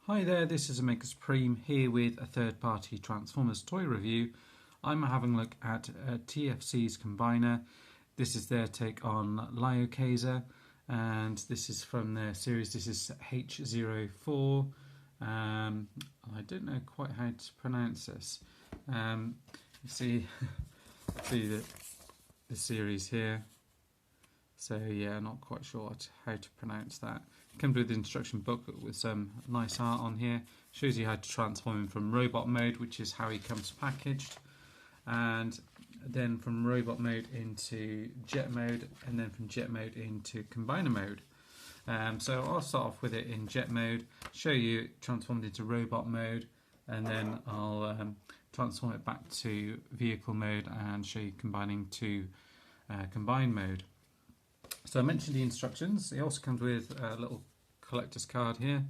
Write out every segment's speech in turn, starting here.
Hi there, this is Omega Supreme here with a third-party Transformers toy review. I'm having a look at TFC's Combiner. This is their take on Liokaiser, and this is from their series. This is H-04. I don't know quite how to pronounce this. You see the series here. So yeah, not quite sure how to pronounce that. It comes with the instruction book with some nice art on here. Shows you how to transform him from robot mode, which is how he comes packaged, and then from robot mode into jet mode, and then from jet mode into combiner mode. So I'll start off with it in jet mode, show you transformed into robot mode, and then I'll transform it back to vehicle mode and show you combining to combine mode. So I mentioned the instructions. It also comes with a little collector's card here,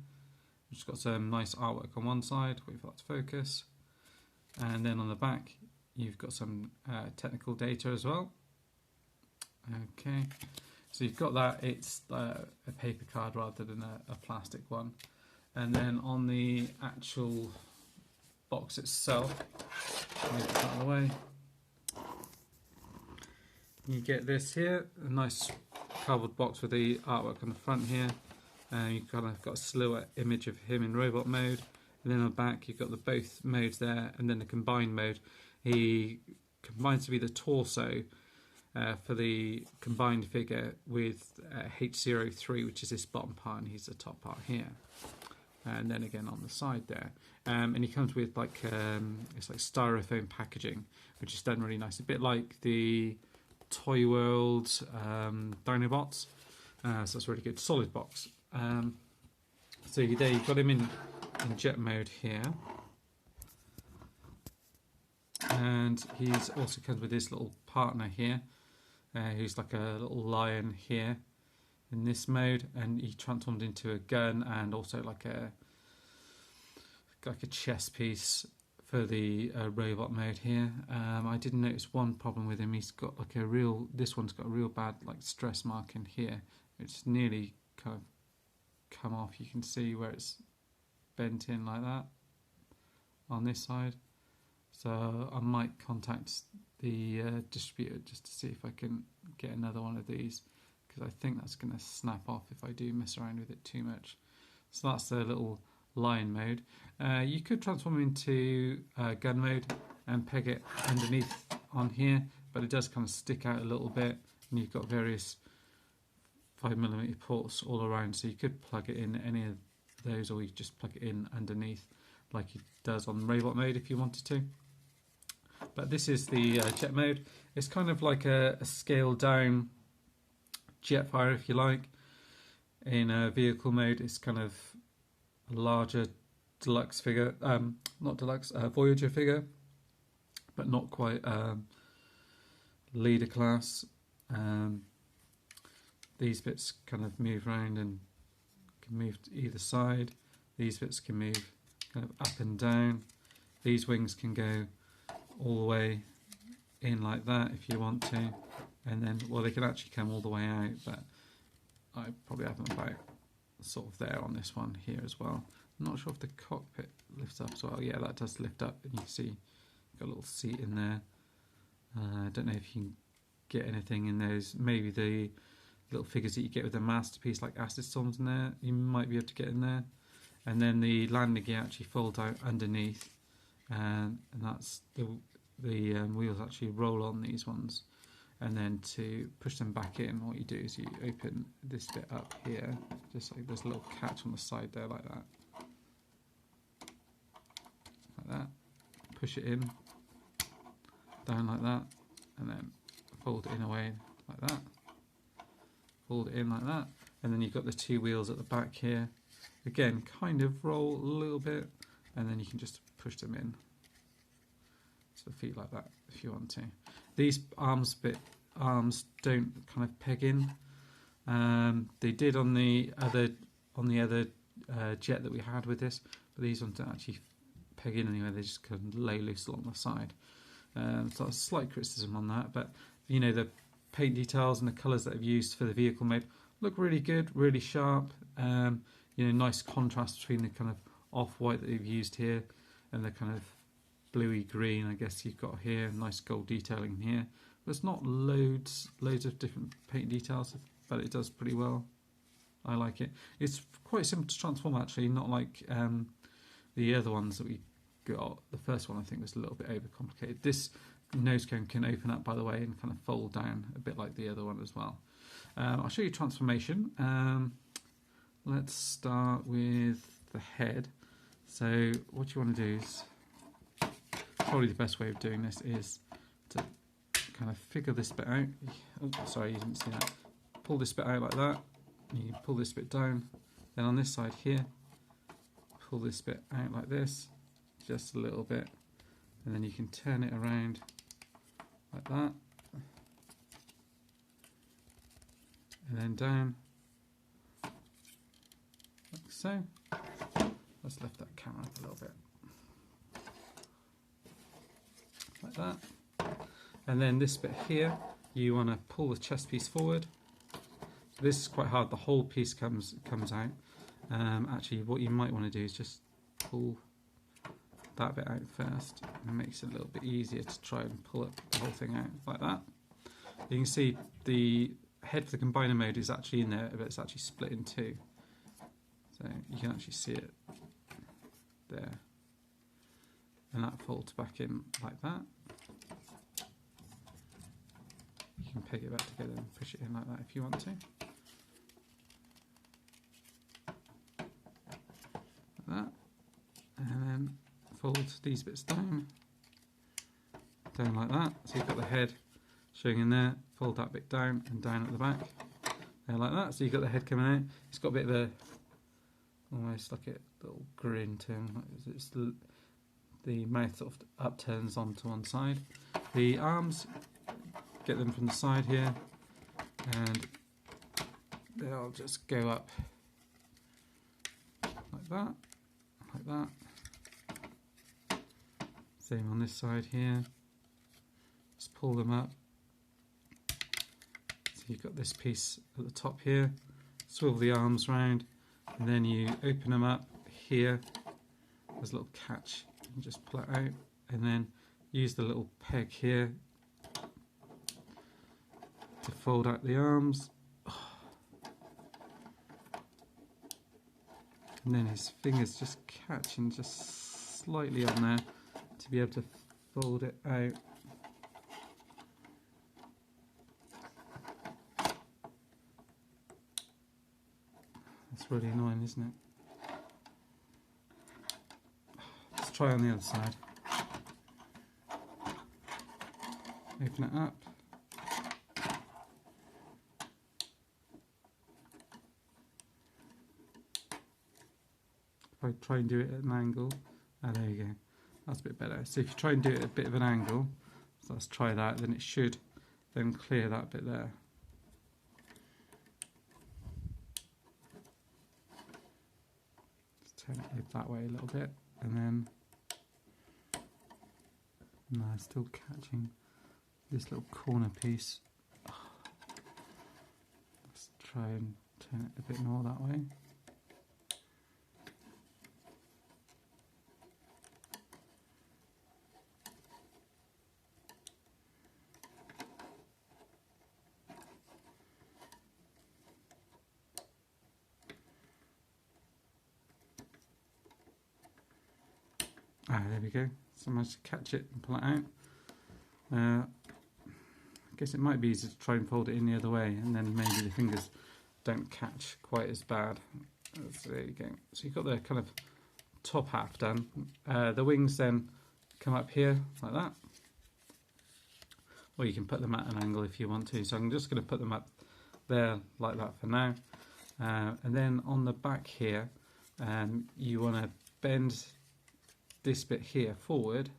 which has got some nice artwork on one side, wait for that to focus, and then on the back you've got some technical data as well. Okay, so you've got that. It's a paper card rather than a plastic one. And then on the actual box itself, move that out of the way, you get this here, a nice cardboard box with the artwork on the front here. You've kind of got a silhouette image of him in robot mode, and then on the back you've got the both modes there, and then the combined mode. He combines to be the torso for the combined figure with H-03, which is this bottom part, and he's the top part here. And then again on the side there, and he comes with like it's like styrofoam packaging, which is done really nice, a bit like the Toy World Dinobots. So that's really good, solid box. So there you've got him in jet mode here, and he's also comes with this little partner here, who's like a little lion here in this mode, and he transformed into a gun and also like a chess piece for the robot mode here. I did notice one problem with him. He's got like this one's got a real bad like stress mark in here. It's nearly kind of come off. You can see where it's bent in like that on this side. So I might contact the distributor just to see if I can get another one of these, because I think that's going to snap off if I do mess around with it too much. So that's the little lion mode. You could transform into gun mode and peg it underneath on here, but it does kind of stick out a little bit, and you've got various 5mm ports all around, so you could plug it in any of those, or you just plug it in underneath like it does on robot mode if you wanted to. But this is the jet mode. It's kind of like a scaled down Jetfire, if you like. In vehicle mode, it's kind of a larger deluxe figure, not deluxe, Voyager figure, but not quite leader class. These bits kind of move around and can move to either side. These bits can move kind of up and down. These wings can go all the way in like that if you want to, and then, well, they can actually come all the way out, but I probably have them about sort of there on this one here as well. I'm not sure if the cockpit lifts up as well. Yeah, that does lift up, and you can see you've got a little seat in there. I don't know if you can get anything in those. Maybe the little figures that you get with the masterpiece like acid storms in there, you might be able to get in there. And then the landing gear actually folds out underneath, and that's the wheels actually roll on these ones. And then to push them back in, what you do is you open this bit up here, just like there's a little catch on the side there, like that. Like that. Push it in, down like that, and then fold it in away like that. Fold it in like that, and then you've got the two wheels at the back here. Again, kind of roll a little bit, and then you can just push them in. So feet like that if you want to. These arms don't kind of peg in. They did on the other jet that we had with this, but these ones don't actually peg in anywhere. They just kind of lay loose along the side. So a slight criticism on that, but you know, the paint details and the colours that I've used for the vehicle mode look really good, really sharp. You know, nice contrast between the kind of off-white that they've used here, and the kind of bluey green I guess you've got here, nice gold detailing here. There's not loads of different paint details, but it does pretty well. I like it. It's quite simple to transform actually, not like the other ones that we got. The first one I think was a little bit overcomplicated. This nose cone can open up, by the way, and kind of fold down a bit like the other one as well. I'll show you transformation. Let's start with the head. So what you want to do is, probably the best way of doing this is to kind of figure this bit out. Oh, sorry, you didn't see that. Pull this bit out like that. You can pull this bit down. Then on this side here, pull this bit out like this, just a little bit, and then you can turn it around like that, and then down like so. Let's lift that camera up a little bit like that, and then this bit here you want to pull the chest piece forward. This is quite hard, the whole piece comes out. Actually what you might want to do is just pull that bit out first, and it makes it a little bit easier to try and pull it, the whole thing out like that. You can see the head for the combiner mode is actually in there, but it's actually split in two, so you can actually see it there, and that folds back in like that. You can peg it back together and push it in like that if you want to, like that, and then fold these bits down like that, so you've got the head showing in there. Fold that bit down and down at the back there like that, so you've got the head coming out. It's got a bit of a, almost like a little grin to him, like it's the mouth sort of upturns onto one side. The arms, get them from the side here, and they'll just go up like that, like that. Same on this side here. Just pull them up. So you've got this piece at the top here. Swivel the arms round, and then you open them up here. There's a little catch. You can just pull it out, and then use the little peg here to fold out the arms. And then his fingers just catching just slightly on there to be able to fold it out. That's really annoying, isn't it? Let's try on the other side. Open it up. If I try and do it at an angle, there you go. That's a bit better. So if you try and do it at a bit of an angle, so let's try that, then it should then clear that bit there. Just turn it that way a little bit, and then no, still catching this little corner piece. Let's try and turn it a bit more that way. There we go. So I managed to catch it and pull it out. I guess it might be easier to try and fold it in the other way, and then maybe the fingers don't catch quite as bad. So there you go. So you've got the kind of top half done. The wings then come up here like that, or you can put them at an angle if you want to. So I'm just going to put them up there like that for now. And then on the back here, you want to bend this bit here forward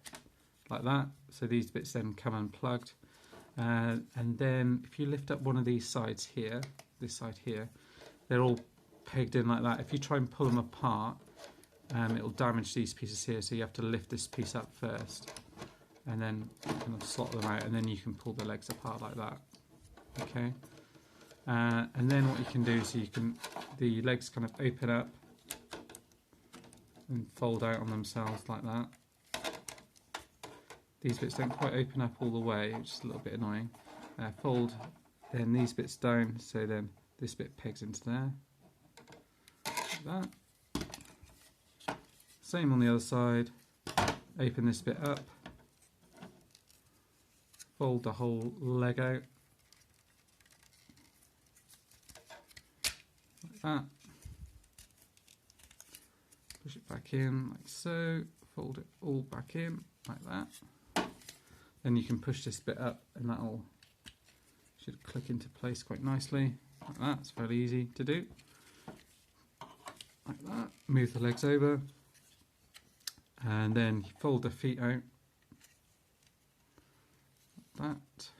like that, so these bits then come unplugged, and then if you lift up one of these sides here, this side here, they're all pegged in like that. If you try and pull them apart, it'll damage these pieces here, so you have to lift this piece up first and then kind of slot them out, and then you can pull the legs apart like that. Okay, and then what you can do is the legs kind of open up and fold out on themselves like that. These bits don't quite open up all the way, which is a little bit annoying. Fold then these bits down, so then this bit pegs into there, like that. Same on the other side, open this bit up, fold the whole leg out, like that. Push it back in like so, fold it all back in like that. Then you can push this bit up and that'll should click into place quite nicely, like that. It's fairly easy to do. Like that. Move the legs over and then fold the feet out like that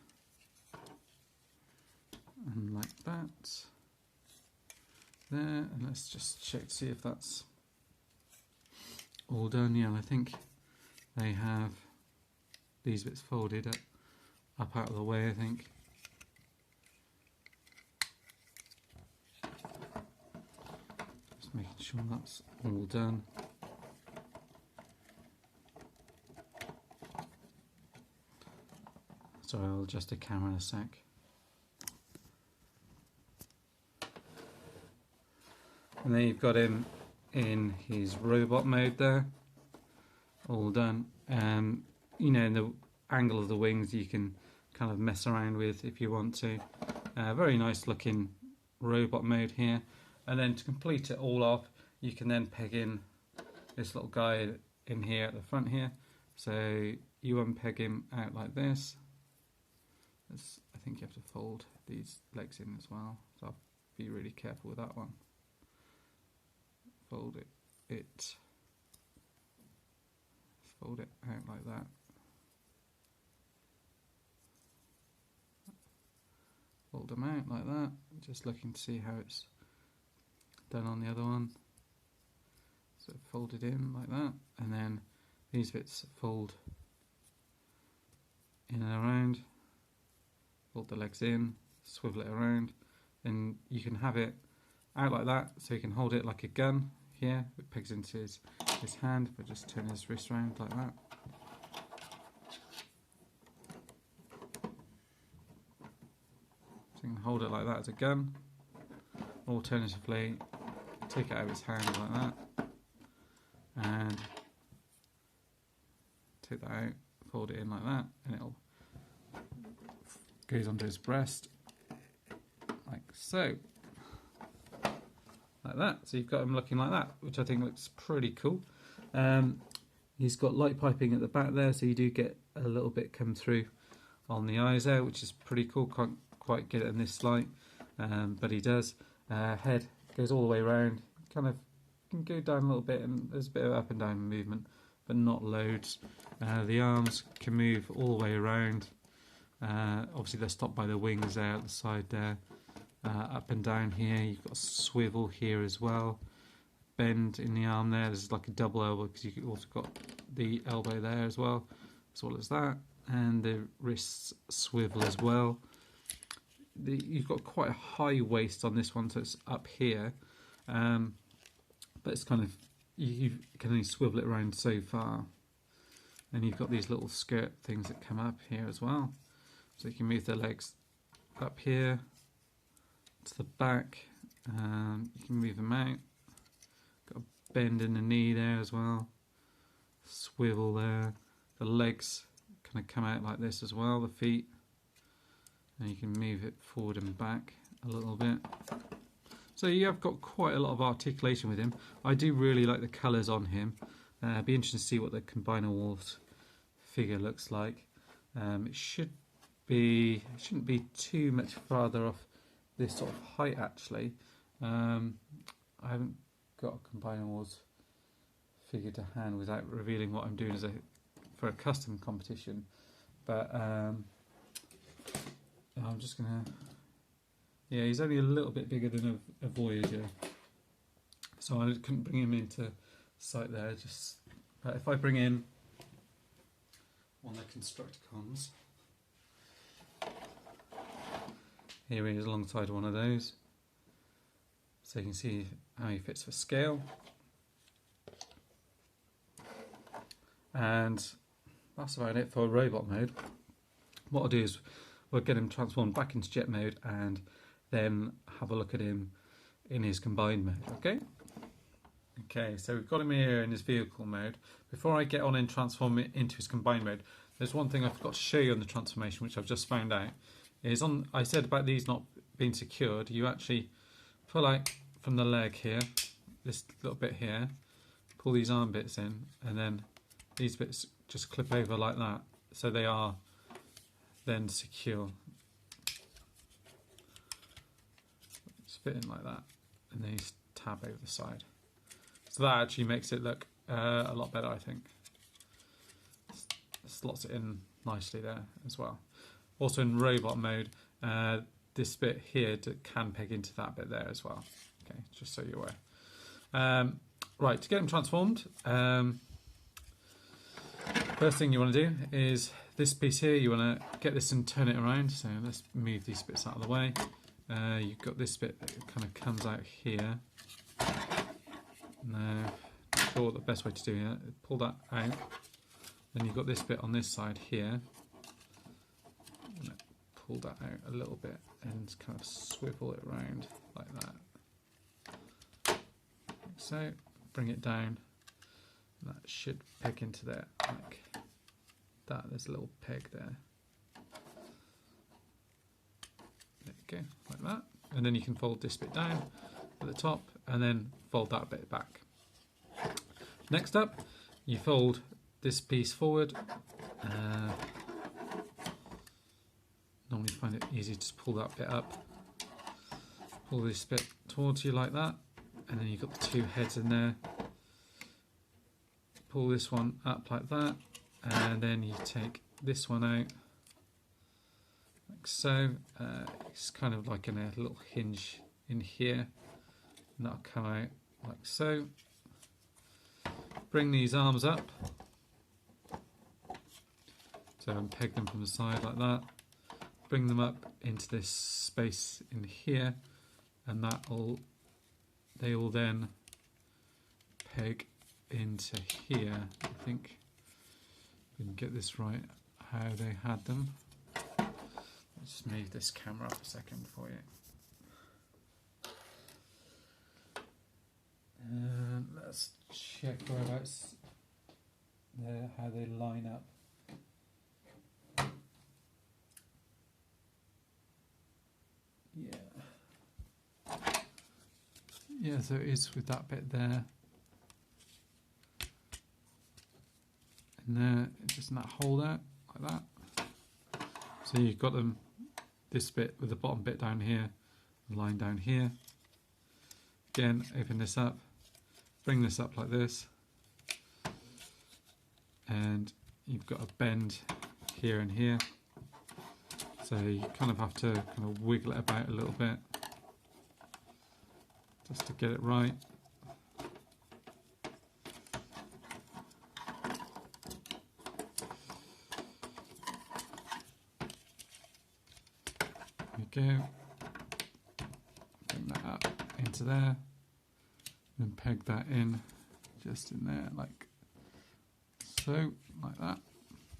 and like that there, and let's just check to see if that's all done. Yeah, I think they have these bits folded up out of the way, I think. Just making sure that's all done. Sorry, I'll adjust the camera in a sec. And then you've got him in his robot mode there, all done. You know, in the angle of the wings you can kind of mess around with if you want to. Very nice looking robot mode here. And then to complete it all off, you can then peg in this little guy in here at the front here. So you unpeg him out like this. I think you have to fold these legs in as well, so I'll be really careful with that one. Fold it out like that. Fold them out like that. Just looking to see how it's done on the other one. So fold it in like that, and then these bits fold in and around. Fold the legs in, swivel it around, and you can have it out like that, so you can hold it like a gun here. It pegs into his hand, but just turn his wrist around like that. So you can hold it like that as a gun. Alternatively, take it out of his hand like that, and take that out, fold it in like that, and it'll goes onto his breast, like so. Like that. So you've got him looking like that, which I think looks pretty cool. He's got light piping at the back there, so you do get a little bit come through on the eyes there, which is pretty cool. Can't quite get it in this light, but he does. Head goes all the way around, kind of can go down a little bit, and there's a bit of up and down movement, but not loads. The arms can move all the way around. Obviously they're stopped by the wings there at the side there. Up and down here, you've got a swivel here as well. Bend in the arm there, there's like a double elbow because you've also got the elbow there as well as that. And the wrists swivel as well. You've got quite a high waist on this one, so it's up here. But it's kind of, you can only swivel it around so far. And you've got these little skirt things that come up here as well. So you can move the legs up here to the back, you can move them out. Got a bend in the knee there as well, swivel there. The legs kind of come out like this as well, the feet, and you can move it forward and back a little bit. So you have got quite a lot of articulation with him. I do really like the colours on him. Be interesting to see what the Combiner Wars figure looks like. It shouldn't be too much farther off this sort of height actually. I haven't got a Combiner Wars figure to hand without revealing what I'm doing for a custom competition, but I'm just gonna, yeah, he's only a little bit bigger than a Voyager, so I couldn't bring him into sight there. Just if I bring in one of the Constructicons, here he is alongside one of those, so you can see how he fits for scale. And that's about it for robot mode. What I'll do is we'll get him transformed back into jet mode and then have a look at him in his combined mode, okay? Okay, so we've got him here in his vehicle mode. Before I get on and transform it into his combined mode, there's one thing I forgot to show you on the transformation, which I've just found out. Is on, I said about these not being secured, you actually pull out from the leg here, this little bit here, pull these arm bits in, and then these bits just clip over like that, so they are then secure. Just fit in like that, and then you tab over the side. So that actually makes it look a lot better, I think. Slots it in nicely there as well. Also in robot mode, this bit here can peg into that bit there as well. Okay, just so you're aware. Right, to get them transformed, first thing you want to do is this piece here, you want to get this and turn it around. So let's move these bits out of the way. You've got this bit that kind of comes out here. Now, not sure what the best way to do it. Pull that out. Then you've got this bit on this side here. Pull that out a little bit and kind of swivel it around like that. Like so, bring it down. That should peg into there like that. There's a little peg there. There you go, like that. And then you can fold this bit down at the top and then fold that bit back. Next up, you fold this piece forward. Normally find it easy to just pull that bit up. Pull this bit towards you like that, and then you've got the two heads in there. Pull this one up like that, and then you take this one out like so. It's kind of like in a little hinge in here, and that'll come out like so. Bring these arms up, so and peg them from the side like that. Bring them up into this space in here, and they will then peg into here. I think we can get this right how they had them. Let's just move this camera up a second for you. And let's check whereabouts how they line up. Yeah, so it is with that bit there. And there, just in that hole there, like that. So you've got them, this bit with the bottom bit down here, the line down here. Again, open this up, bring this up like this. And you've got a bend here and here. So you kind of have to kind of wiggle it about a little bit, just to get it right. There we go. Bring that up into there, and peg that in, just in there, like so, like that.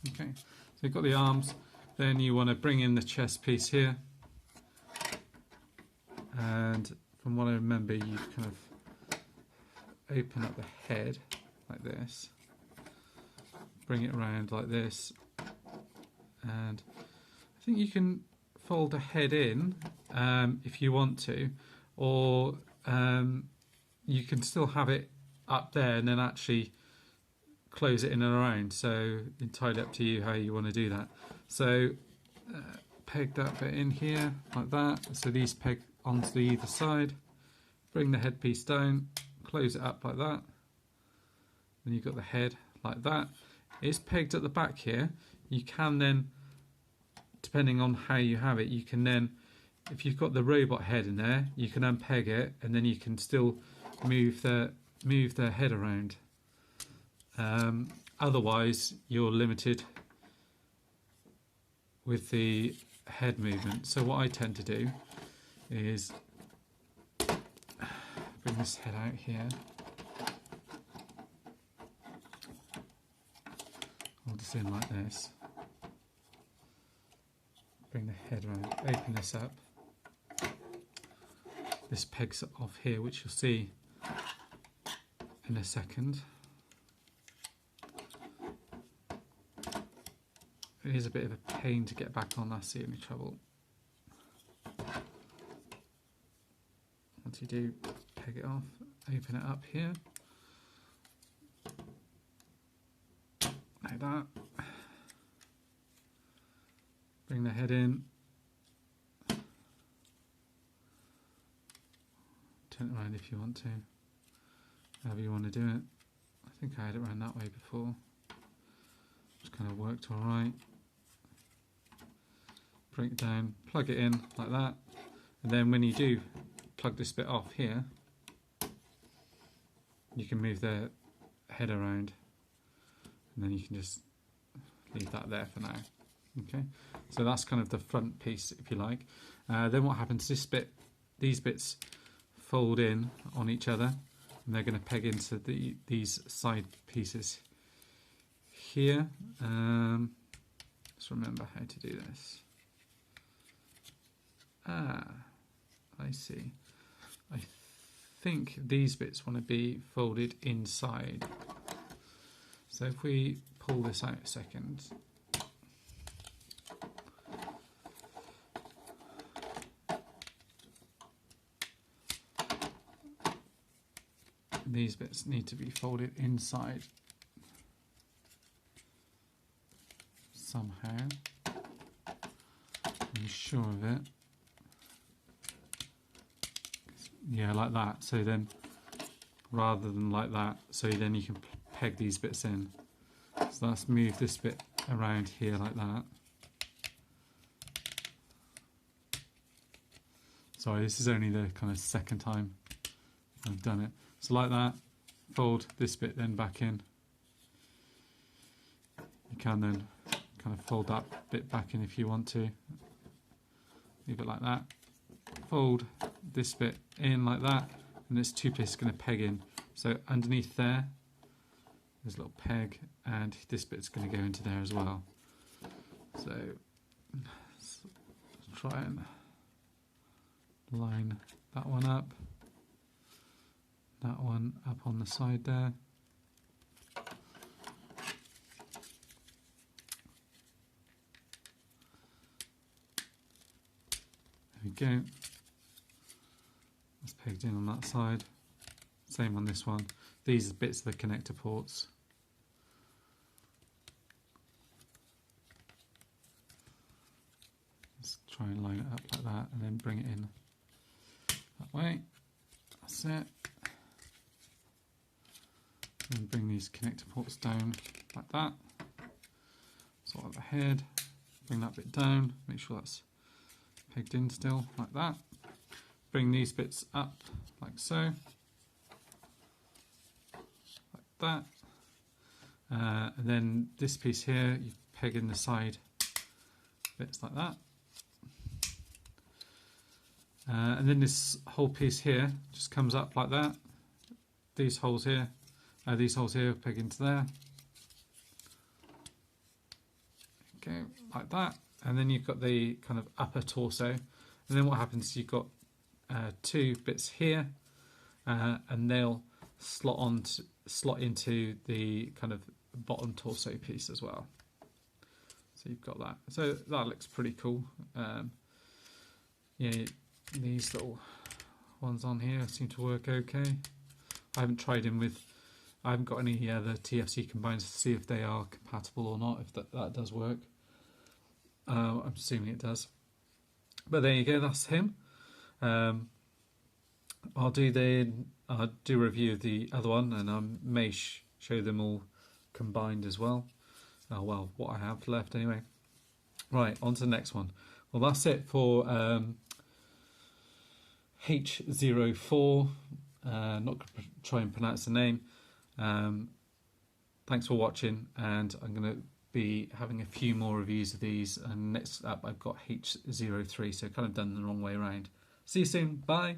Okay, so you've got the arms. Then you want to bring in the chest piece here, and from what I remember, you kind of open up the head like this, bring it around like this, and I think you can fold the head in if you want to, or you can still have it up there and then actually close it in and around, so entirely up to you how you want to do that. So peg that bit in here like that, so these peg onto the either side, bring the headpiece down, close it up like that, then you've got the head like that. It's pegged at the back here. You can then, depending on how you have it, you can then, if you've got the robot head in there, you can unpeg it and then you can still move the head around. Otherwise you're limited with the head movement. So what I tend to do is bring this head out here, in like this. Bring the head around, open this up. This pegs off here, which you'll see in a second. It is a bit of a pain to get back on, that's the only trouble. Once you do peg it off, open it up here. Like that. Bring the head in. Turn it around if you want to. However you want to do it. I think I had it around that way before. Just kind of worked alright. Bring it down, plug it in like that. And then when you do plug this bit off here, you can move the head around. And then you can just leave that there for now. Okay, so that's kind of the front piece, if you like. Then what happens? These bits fold in on each other, and they're going to peg into these side pieces here. Let's remember how to do this. I see. I think these bits want to be folded inside. So if we pull this out a second, these bits need to be folded inside somehow. I'm sure of it. Yeah, like that. So then, rather than like that, so then you can peg these bits in. So let's move this bit around here like that. Sorry, this is only the kind of second time I've done it. So like that, fold this bit then back in. You can then kind of fold that bit back in if you want to. Leave it like that. Fold this bit in like that, and this two piece is going to peg in. So underneath there, there's a little peg, and this bit's going to go into there as well. So let's try and line that one up. That one up on the side there. There we go. That's pegged in on that side. Same on this one. These are bits of the connector ports. Let's try and line it up like that and then bring it in that way. That's it. And bring these connector ports down like that. Sort of the head. Bring that bit down. Make sure that's pegged in still like that. Bring these bits up like so. Like that. And then this piece here, you peg in the side bits like that. And then this whole piece here just comes up like that. These holes here peg into there. Okay, like that. And then you've got the kind of upper torso. And then what happens is you've got two bits here, and they'll slot into the kind of bottom torso piece as well. So you've got that. So that looks pretty cool. Yeah, these little ones on here seem to work okay. I haven't tried them with. I haven't got any other TFC combines to see if they are compatible or not. If that does work, I'm assuming it does. But there you go. That's him. I'll do a review of the other one, and I may show them all combined as well. Well, what I have left anyway. Right, on to the next one. Well, that's it for H-04. Not going to try and pronounce the name. Thanks for watching, and I'm going to be having a few more reviews of these, and next up I've got H-03, so kind of done the wrong way around. See you soon, bye!